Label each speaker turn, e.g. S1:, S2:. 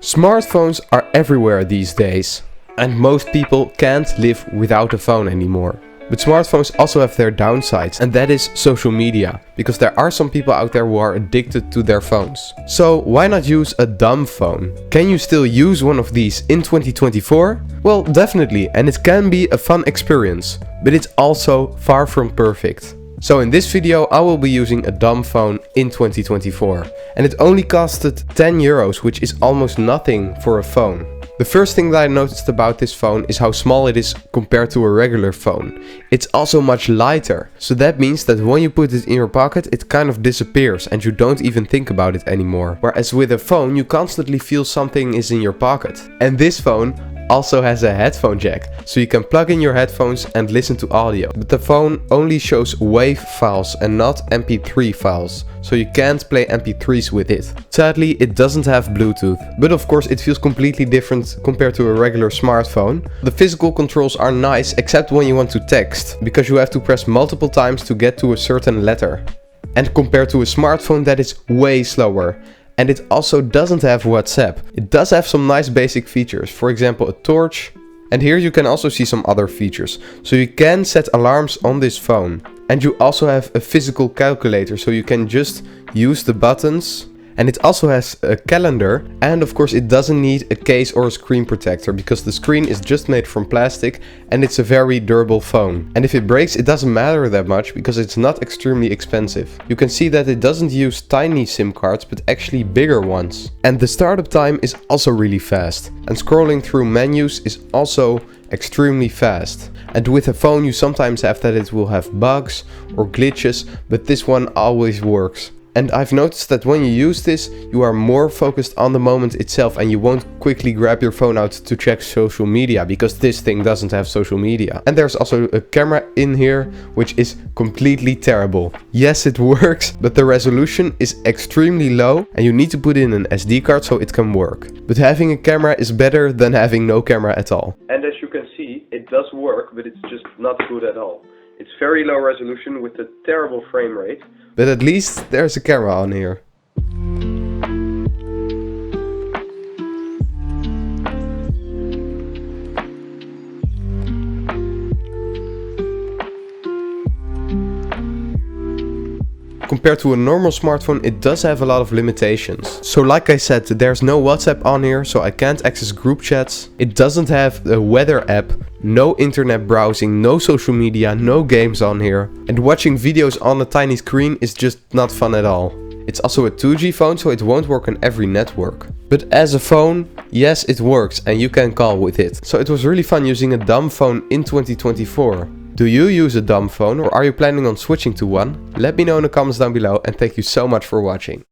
S1: Smartphones are everywhere these days, and most people can't live without a phone anymore. But smartphones also have their downsides, and that is social media, because there are some people out there who are addicted to their phones. So why not use a dumb phone? Can you still use one of these in 2024? Well, definitely, and it can be a fun experience, but it's also far from perfect. So in this video I will be using a dumb phone in 2024, and it only costed 10 euros, which is almost nothing for a phone. The first thing that I noticed about this phone is how small it is compared to a regular phone. It's also much lighter, so that means that when you put it in your pocket it kind of disappears and you don't even think about it anymore. Whereas with a phone you constantly feel something is in your pocket. And this phone also has a headphone jack, so you can plug in your headphones and listen to audio. But the phone only shows WAV files and not MP3 files, so you can't play MP3s with it. Sadly, it doesn't have Bluetooth, but of course it feels completely different compared to a regular smartphone. The physical controls are nice, except when you want to text, because you have to press multiple times to get to a certain letter. And compared to a smartphone, that is way slower. And it also doesn't have WhatsApp. It does have some nice basic features, for example a torch. And here you can also see some other features. So you can set alarms on this phone. And you also have a physical calculator, so you can just use the buttons. And it also has a calendar, and of course it doesn't need a case or a screen protector, because the screen is just made from plastic and it's a very durable phone. And if it breaks, it doesn't matter that much because it's not extremely expensive. You can see that it doesn't use tiny SIM cards but actually bigger ones. And the startup time is also really fast, and scrolling through menus is also extremely fast. And with a phone you sometimes have that it will have bugs or glitches, but this one always works. And I've noticed that when you use this, you are more focused on the moment itself and you won't quickly grab your phone out to check social media, because this thing doesn't have social media. And there's also a camera in here, which is completely terrible. Yes, it works, but the resolution is extremely low and you need to put in an SD card so it can work. But having a camera is better than having no camera at all. And as you can see, it does work, but it's just not good at all. It's very low resolution with a terrible frame rate. But at least there's a camera on here. Compared to a normal smartphone, it does have a lot of limitations. So like I said, there's no WhatsApp on here, so I can't access group chats. It doesn't have a weather app, no internet browsing, no social media, no games on here. And watching videos on a tiny screen is just not fun at all. It's also a 2G phone, so it won't work on every network. But as a phone, yes, it works and you can call with it. So it was really fun using a dumb phone in 2024. Do you use a dumb phone, or are you planning on switching to one? Let me know in the comments down below, and thank you so much for watching.